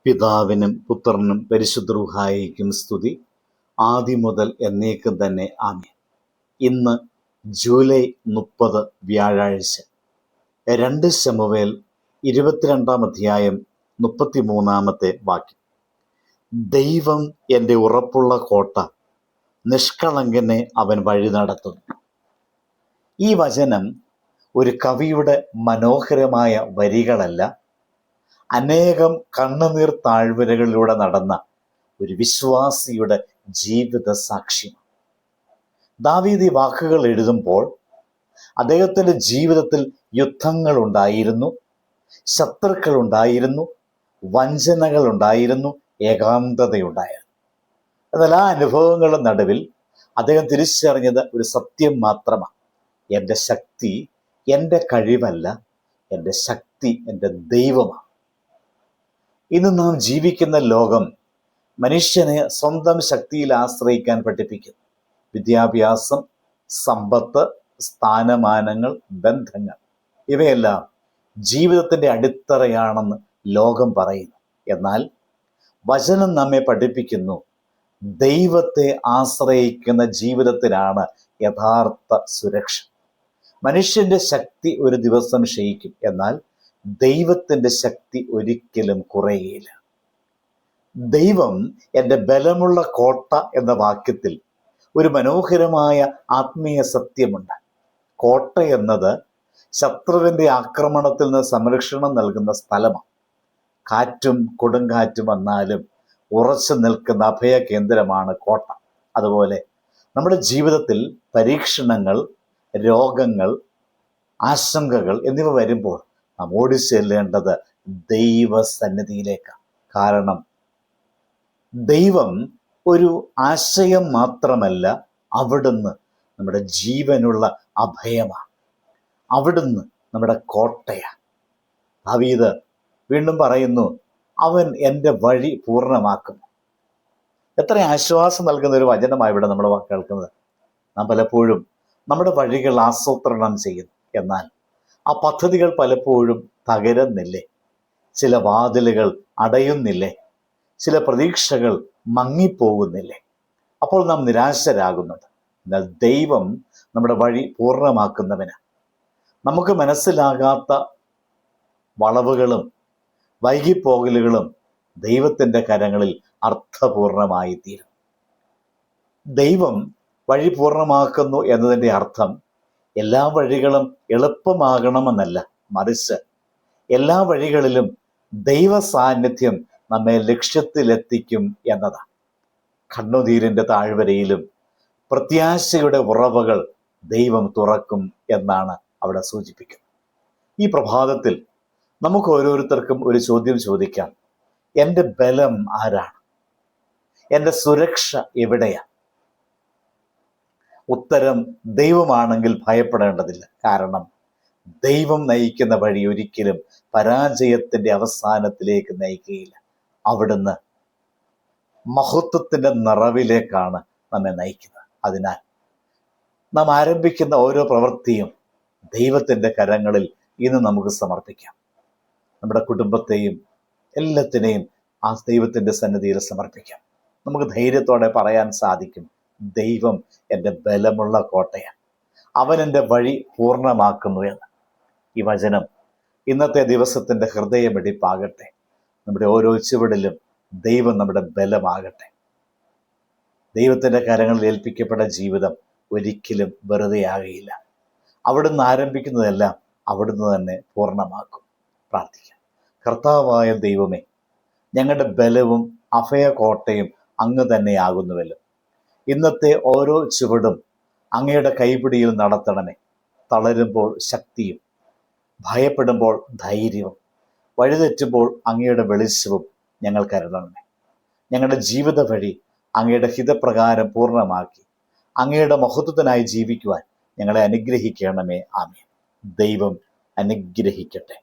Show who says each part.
Speaker 1: പിതാവിനും പുത്രനും പരിശുദ്ധ റൂഹായിക്കും സ്തുതി, ആദ്യം മുതൽ എന്നേക്കും തന്നെ ആമേൻ. ഇന്ന് ജൂലൈ 30 വ്യാഴാഴ്ച. 2 ശമൂവേൽ 22 അധ്യായം 33 വാക്യം. ദൈവം എൻ്റെ ഉറപ്പുള്ള കോട്ട, നിഷ്കളങ്കനെ അവൻ വഴി നടത്തുന്നു. ഈ വചനം ഒരു കവിയുടെ മനോഹരമായ വരികളല്ല, അനേകം കണ്ണുനീർ താഴ്വരകളിലൂടെ നടന്ന ഒരു വിശ്വാസിയുടെ ജീവിത സാക്ഷ്യം. ദാവീദ് ഈ വാക്കുകൾ എഴുതുമ്പോൾ അദ്ദേഹത്തിൻ്റെ ജീവിതത്തിൽ യുദ്ധങ്ങളുണ്ടായിരുന്നു, ശത്രുക്കളുണ്ടായിരുന്നു, വഞ്ചനകളുണ്ടായിരുന്നു, ഏകാന്തതയുണ്ടായിരുന്നു. എന്നാൽ ആ അനുഭവങ്ങളുടെ നടുവിൽ അദ്ദേഹം തിരിച്ചറിഞ്ഞത് ഒരു സത്യം മാത്രമാണ്: എൻ്റെ ശക്തി എൻ്റെ കഴിവല്ല, എൻ്റെ ശക്തി എൻ്റെ ദൈവമാണ്. ഇന്ന് നാം ജീവിക്കുന്ന ലോകം മനുഷ്യനെ സ്വന്തം ശക്തിയിൽ ആശ്രയിക്കാൻ പഠിപ്പിക്കുന്നു. വിദ്യാഭ്യാസം, സമ്പത്ത്, സ്ഥാനമാനങ്ങൾ, ബന്ധങ്ങൾ, ഇവയെല്ലാം ജീവിതത്തിൻ്റെ അടിത്തറയാണെന്ന് ലോകം പറയുന്നു. എന്നാൽ വചനം നമ്മെ പഠിപ്പിക്കുന്നു, ദൈവത്തെ ആശ്രയിക്കുന്ന ജീവിതത്തിലാണ് യഥാർത്ഥ സുരക്ഷ. മനുഷ്യൻ്റെ ശക്തി ഒരു ദിവസം ക്ഷയിക്കും, എന്നാൽ ദൈവത്തിൻ്റെ ശക്തി ഒരിക്കലും കുറയുകയില്ല. ദൈവം എൻ്റെ ബലമുള്ള കോട്ട എന്ന വാക്യത്തിൽ ഒരു മനോഹരമായ ആത്മീയ സത്യമുണ്ട്. കോട്ട എന്നത് ശത്രുവിൻ്റെ ആക്രമണത്തിൽ നിന്ന് സംരക്ഷണം നൽകുന്ന സ്ഥലമാണ്. കാറ്റും കൊടുങ്കാറ്റും വന്നാലും ഉറച്ചു നിൽക്കുന്ന അഭയ കേന്ദ്രമാണ് കോട്ട. അതുപോലെ നമ്മുടെ ജീവിതത്തിൽ പരീക്ഷണങ്ങൾ, രോഗങ്ങൾ, ആശങ്കകൾ എന്നിവ വരുമ്പോൾ നാം ഓടി ചെല്ലേണ്ടത് ദൈവസന്നിധിയിലേക്കാണ്. കാരണം ദൈവം ഒരു ആശയം മാത്രമല്ല, അവിടുന്ന് നമ്മുടെ ജീവനുള്ള അഭയമാണ്. അവിടുന്ന് നമ്മുടെ കോട്ടയാണ്. ദാവീദ് വീണ്ടും പറയുന്നു, അവൻ എൻ്റെ വഴി പൂർണ്ണമാക്കുന്നു. എത്ര ആശ്വാസം നൽകുന്ന ഒരു വചനമാണ് ഇവിടെ നമ്മൾ കേൾക്കുന്നത്. നാം പലപ്പോഴും നമ്മുടെ വഴികൾ ആസൂത്രണം ചെയ്യുന്നു, എന്നാൽ ആ പദ്ധതികൾ പലപ്പോഴും തകരുന്നില്ലേ? ചില വാതിലുകൾ അടയുന്നില്ലേ? ചില പ്രതീക്ഷകൾ മങ്ങിപ്പോകുന്നില്ലേ? അപ്പോൾ നാം നിരാശരാകുന്നുണ്ട്. എന്നാൽ ദൈവം നമ്മുടെ വഴി പൂർണ്ണമാക്കുന്നവന്. നമുക്ക് മനസ്സിലാകാത്ത വളവുകളും വൈകിപ്പോകലുകളും ദൈവത്തിൻ്റെ കരങ്ങളിൽ അർത്ഥപൂർണമായി തീരും. ദൈവം വഴി പൂർണ്ണമാക്കുന്നു എന്നതിൻ്റെ അർത്ഥം എല്ലാ വഴികളും എളുപ്പമാകണമെന്നല്ല, മറിച്ച് എല്ലാ വഴികളിലും ദൈവ സാന്നിധ്യം നമ്മെ ലക്ഷ്യത്തിലെത്തിക്കും എന്നതാണ്. കണ്ണുനീരിൻ്റെ താഴ്വരയിലും പ്രത്യാശയുടെ ഉറവകൾ ദൈവം തുറക്കും എന്നാണ് അവിടെ സൂചിപ്പിക്കുന്നത്. ഈ പ്രഭാതത്തിൽ നമുക്ക് ഓരോരുത്തർക്കും ഒരു ചോദ്യം ചോദിക്കാം: എൻ്റെ ബലം ആരാണ്? എൻ്റെ സുരക്ഷ എവിടെയാണ്? ഉത്തരം ദൈവമാണെങ്കിൽ ഭയപ്പെടേണ്ടതില്ല. കാരണം ദൈവം നയിക്കുന്ന വഴി ഒരിക്കലും പരാജയത്തിൻ്റെ അവസാനത്തിലേക്ക് നയിക്കുകയില്ല. അവിടുന്ന് മഹത്വത്തിൻ്റെ നിറവിലേക്കാണ് നമ്മെ നയിക്കുന്നത്. അതിനാൽ നാം ആരംഭിക്കുന്ന ഓരോ പ്രവൃത്തിയും ദൈവത്തിൻ്റെ കരങ്ങളിൽ ഇന്ന് നമുക്ക് സമർപ്പിക്കാം. നമ്മുടെ കുടുംബത്തെയും എല്ലാത്തിനെയും ആ ദൈവത്തിൻ്റെ സന്നിധിയിൽ സമർപ്പിക്കാം. നമുക്ക് ധൈര്യത്തോടെ പറയാൻ സാധിക്കും, ദൈവം എൻ്റെ ബലമുള്ള കോട്ടയാണ്, അവൻ എൻ്റെ വഴി പൂർണ്ണമാക്കുന്നു എന്ന്. ഈ വചനം ഇന്നത്തെ ദിവസത്തിൻ്റെ ഹൃദയമിടിപ്പാകട്ടെ. നമ്മുടെ ഓരോ ചുവടിലും ദൈവം നമ്മുടെ ബലമാകട്ടെ. ദൈവത്തിൻ്റെ കരങ്ങളിൽ ഏൽപ്പിക്കപ്പെട്ട ജീവിതം ഒരിക്കലും വെറുതെയാകുകയില്ല. അവിടുന്ന് ആരംഭിക്കുന്നതെല്ലാം അവിടുന്ന് തന്നെ പൂർണ്ണമാക്കും. പ്രാർത്ഥിക്കാം. കർത്താവായ ദൈവമേ, ഞങ്ങളുടെ ബലവും അഭയകോട്ടയും അങ്ങ് തന്നെയാകുന്നുവല്ലോ. ഇന്നത്തെ ഓരോ ചുവടും അങ്ങയുടെ കൈപിടിയിൽ നടത്തണമേ. തളരുമ്പോൾ ശക്തിയും, ഭയപ്പെടുമ്പോൾ ധൈര്യവും, വഴിതെറ്റുമ്പോൾ അങ്ങയുടെ വെളിച്ചവും ഞങ്ങൾ കരുതണമേ. ഞങ്ങളുടെ ജീവിത വഴി അങ്ങയുടെ ഹിതപ്രകാരം പൂർണ്ണമാക്കി അങ്ങയുടെ മഹത്വത്തിനായി ജീവിക്കുവാൻ ഞങ്ങളെ അനുഗ്രഹിക്കണമേ. ആമേൻ. ദൈവം അനുഗ്രഹിക്കട്ടെ.